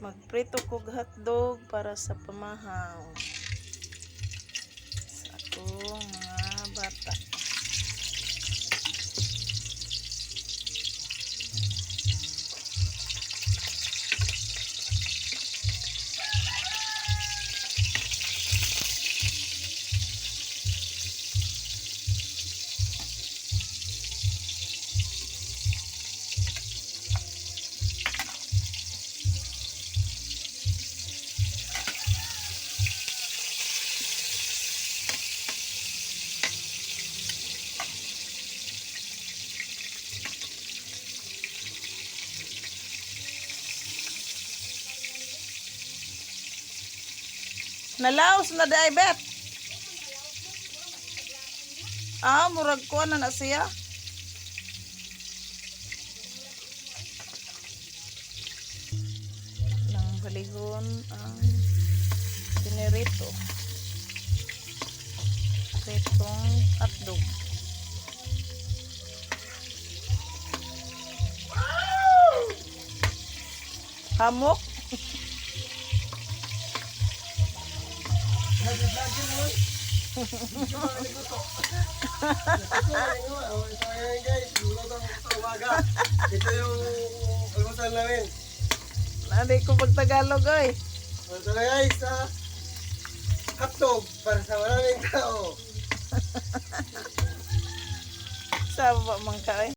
Magprito kog hotdog para sa pamahaw sa akong mga bata. Nalaos na day bet. Murag ko na siya. Nang balihon ang pinirito. Pritong hotdog. Hamok. Ito yung almusal namin. Nadi ko pag Tagalog ay. Ito na guys, hotdog para sa maraming tao. Sa man ka ay.